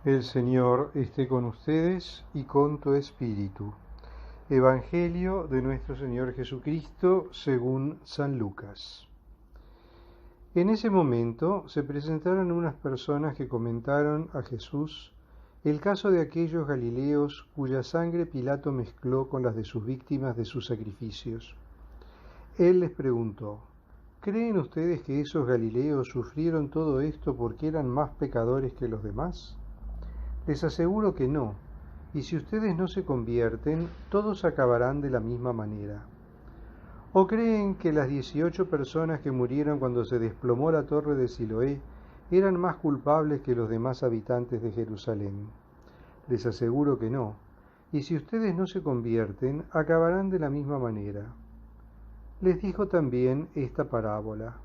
El Señor esté con ustedes y con tu espíritu. Evangelio de nuestro Señor Jesucristo según San Lucas. En ese momento se presentaron unas personas que comentaron a Jesús el caso de aquellos galileos cuya sangre Pilato mezcló con las de sus víctimas de sus sacrificios. Él les preguntó: ¿creen ustedes que esos galileos sufrieron todo esto porque eran más pecadores que los demás? Les aseguro que no, y si ustedes no se convierten, todos acabarán de la misma manera. ¿O creen que las 18 personas que murieron cuando se desplomó la torre de Siloé eran más culpables que los demás habitantes de Jerusalén? Les aseguro que no, y si ustedes no se convierten, acabarán de la misma manera. Les dijo también esta parábola.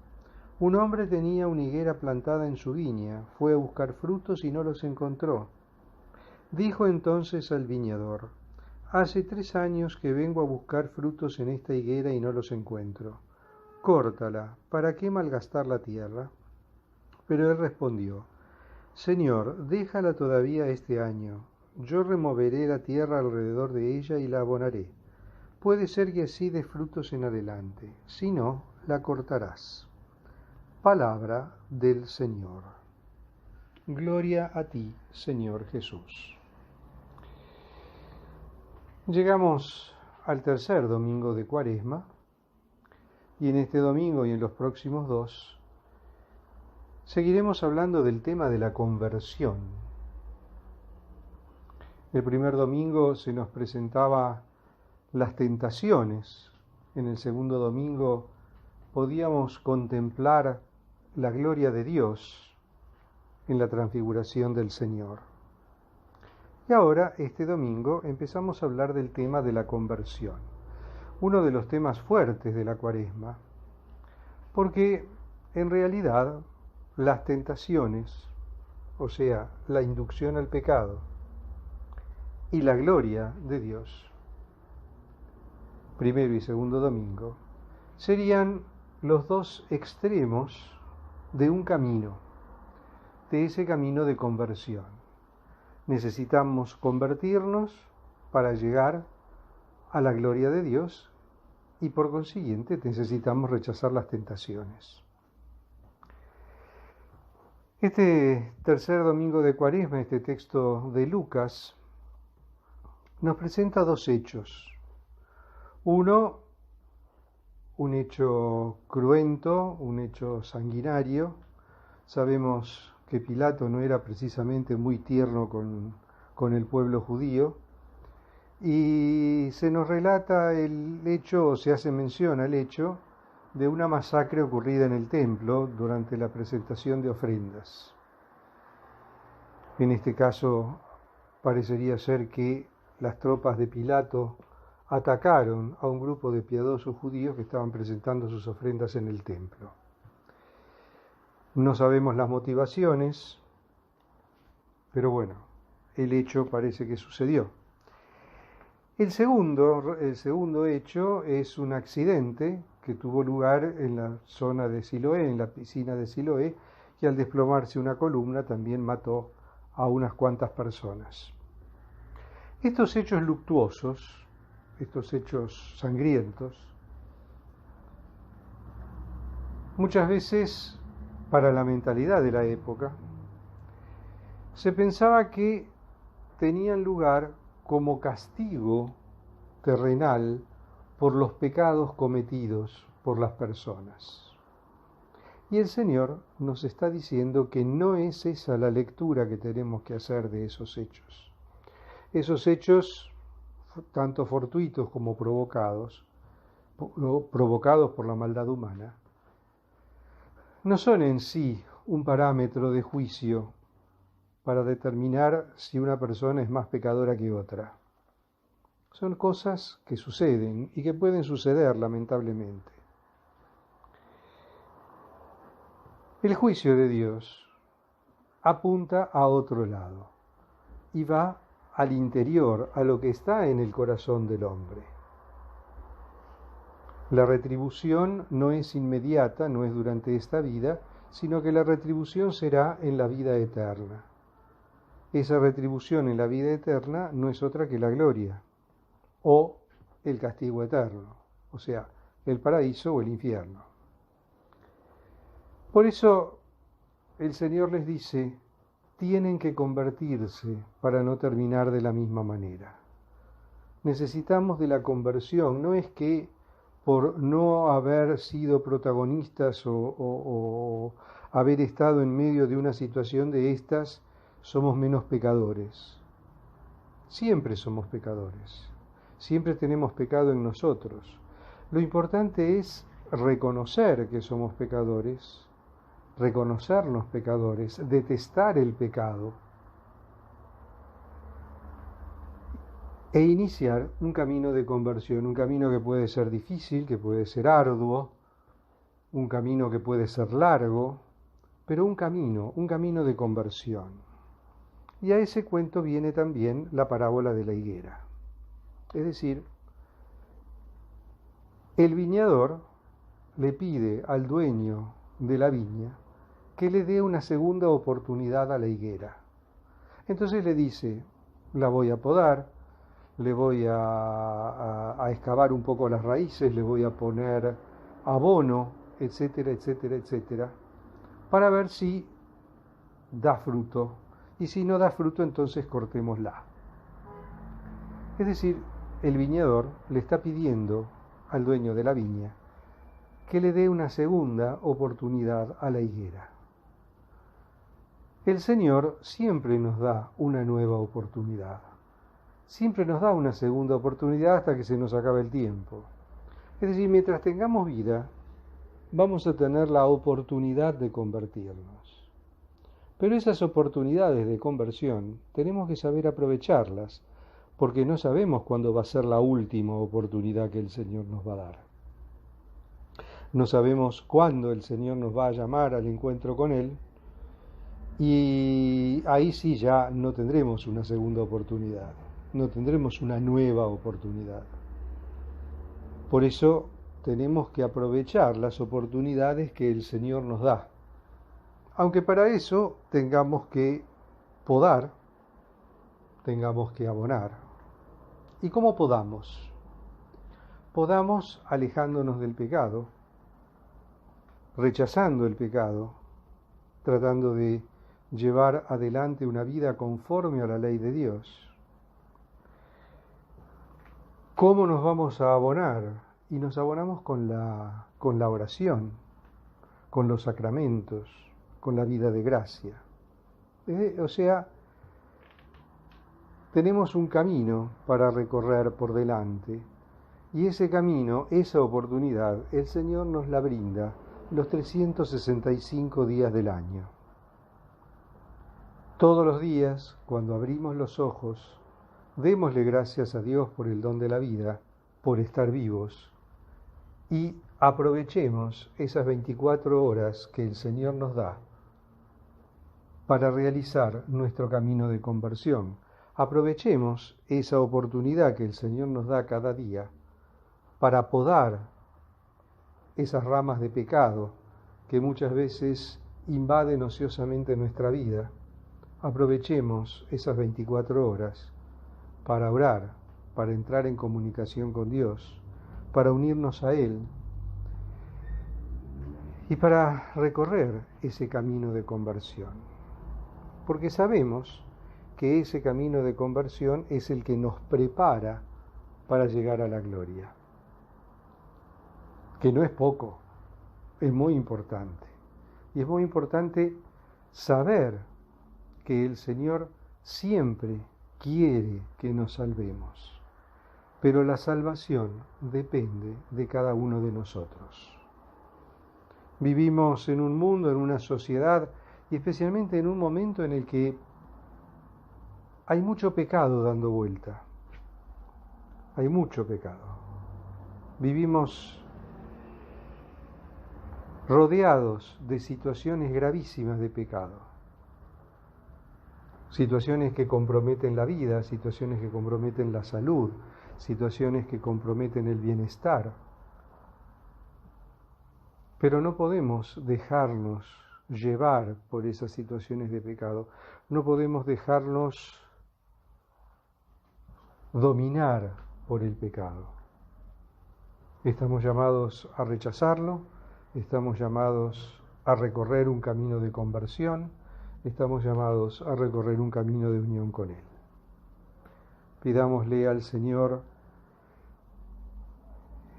Un hombre tenía una higuera plantada en su viña, fue a buscar frutos y no los encontró. Dijo entonces al viñador: hace 3 años que vengo a buscar frutos en esta higuera y no los encuentro. Córtala, ¿para qué malgastar la tierra? Pero él respondió: Señor, déjala todavía este año. Yo removeré la tierra alrededor de ella y la abonaré. Puede ser que así dé frutos en adelante. Si no, la cortarás. Palabra del Señor. Gloria a ti, Señor Jesús. Llegamos al tercer domingo de Cuaresma, y en este domingo y en los próximos 2 seguiremos hablando del tema de la conversión. El primer domingo se nos presentaba las tentaciones. En el segundo domingo podíamos contemplar la gloria de Dios en la transfiguración del Señor. Y ahora, este domingo, empezamos a hablar del tema de la conversión, uno de los temas fuertes de la Cuaresma, porque en realidad las tentaciones, o sea, la inducción al pecado y la gloria de Dios, primero y segundo domingo, serían los 2 extremos de un camino, de ese camino de conversión. Necesitamos convertirnos para llegar a la gloria de Dios y por consiguiente necesitamos rechazar las tentaciones. Este tercer domingo de Cuaresma, este texto de Lucas, nos presenta 2 hechos. Uno, un hecho cruento, un hecho sanguinario. Sabemos que Pilato no era precisamente muy tierno con el pueblo judío, y se nos relata el hecho, o se hace mención al hecho, de una masacre ocurrida en el templo durante la presentación de ofrendas. En este caso, parecería ser que las tropas de Pilato atacaron a un grupo de piadosos judíos que estaban presentando sus ofrendas en el templo. No sabemos las motivaciones, pero bueno, el hecho parece que sucedió. El segundo hecho es un accidente que tuvo lugar en la zona de Siloé, en la piscina de Siloé, y al desplomarse una columna también mató a unas cuantas personas. Estos hechos luctuosos, estos hechos sangrientos, muchas veces, para la mentalidad de la época, se pensaba que tenían lugar como castigo terrenal por los pecados cometidos por las personas. Y el Señor nos está diciendo que no es esa la lectura que tenemos que hacer de esos hechos. Esos hechos, tanto fortuitos como provocados por la maldad humana, no son en sí un parámetro de juicio para determinar si una persona es más pecadora que otra. Son cosas que suceden y que pueden suceder lamentablemente. El juicio de Dios apunta a otro lado y va al interior, a lo que está en el corazón del hombre. La retribución no es inmediata, no es durante esta vida, sino que la retribución será en la vida eterna. esa retribución en la vida eterna no es otra que la gloria o el castigo eterno, o sea, el paraíso o el infierno. Por eso el Señor les dice, tienen que convertirse para no terminar de la misma manera. Necesitamos de la conversión, no es que por no haber sido protagonistas o haber estado en medio de una situación de estas, somos menos pecadores. Siempre somos pecadores, siempre tenemos pecado en nosotros. Lo importante es reconocer que somos pecadores, reconocernos pecadores, detestar el pecado e iniciar un camino de conversión, un camino que puede ser difícil, que puede ser arduo, un camino que puede ser largo, pero un camino de conversión. Y a ese cuento viene también la parábola de la higuera. Es decir, el viñador le pide al dueño de la viña que le dé una segunda oportunidad a la higuera. Entonces le dice, la voy a podar, le voy a excavar un poco las raíces, le voy a poner abono, etcétera, etcétera, etcétera, para ver si da fruto. Y si no da fruto, entonces cortémosla. Es decir, el viñador le está pidiendo al dueño de la viña que le dé una segunda oportunidad a la higuera. El Señor siempre nos da una nueva oportunidad. Siempre nos da una segunda oportunidad hasta que se nos acabe el tiempo. Es decir, mientras tengamos vida, vamos a tener la oportunidad de convertirnos. Pero esas oportunidades de conversión tenemos que saber aprovecharlas, porque no sabemos cuándo va a ser la última oportunidad que el Señor nos va a dar. No sabemos cuándo el Señor nos va a llamar al encuentro con Él, y ahí sí ya no tendremos una segunda oportunidad, no tendremos una nueva oportunidad. Por eso tenemos que aprovechar las oportunidades que el Señor nos da. Aunque para eso tengamos que podar, tengamos que abonar. ¿Y cómo podamos? Podamos alejándonos del pecado, rechazando el pecado, tratando de llevar adelante una vida conforme a la ley de Dios. ¿Cómo nos vamos a abonar? Y nos abonamos con la oración, con los sacramentos, con la vida de gracia. O sea, tenemos un camino para recorrer por delante, y ese camino, esa oportunidad, el Señor nos la brinda los 365 días del año. Todos los días, cuando abrimos los ojos, démosle gracias a Dios por el don de la vida, por estar vivos, y aprovechemos esas 24 horas que el Señor nos da para realizar nuestro camino de conversión. Aprovechemos esa oportunidad que el Señor nos da cada día para podar esas ramas de pecado que muchas veces invaden ociosamente nuestra vida. Aprovechemos esas 24 horas para orar, para entrar en comunicación con Dios, para unirnos a Él y para recorrer ese camino de conversión. Porque sabemos que ese camino de conversión es el que nos prepara para llegar a la gloria. Que no es poco, es muy importante. Y es muy importante saber que el Señor siempre quiere que nos salvemos. Pero la salvación depende de cada uno de nosotros. Vivimos en un mundo, en una sociedad, y especialmente en un momento en el que hay mucho pecado dando vuelta. Hay mucho pecado. Vivimos rodeados de situaciones gravísimas de pecado. Situaciones que comprometen la vida, situaciones que comprometen la salud, situaciones que comprometen el bienestar. Pero no podemos dejarnos llevar por esas situaciones de pecado. No podemos dejarnos dominar por el pecado. Estamos llamados a rechazarlo, estamos llamados a recorrer un camino de conversión, estamos llamados a recorrer un camino de unión con Él. Pidámosle al Señor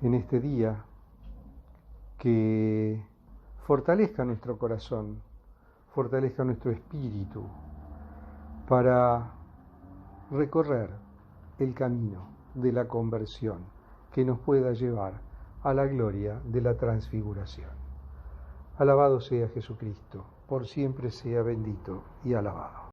en este día que fortalezca nuestro corazón, fortalezca nuestro espíritu para recorrer el camino de la conversión que nos pueda llevar a la gloria de la transfiguración. Alabado sea Jesucristo, por siempre sea bendito y alabado.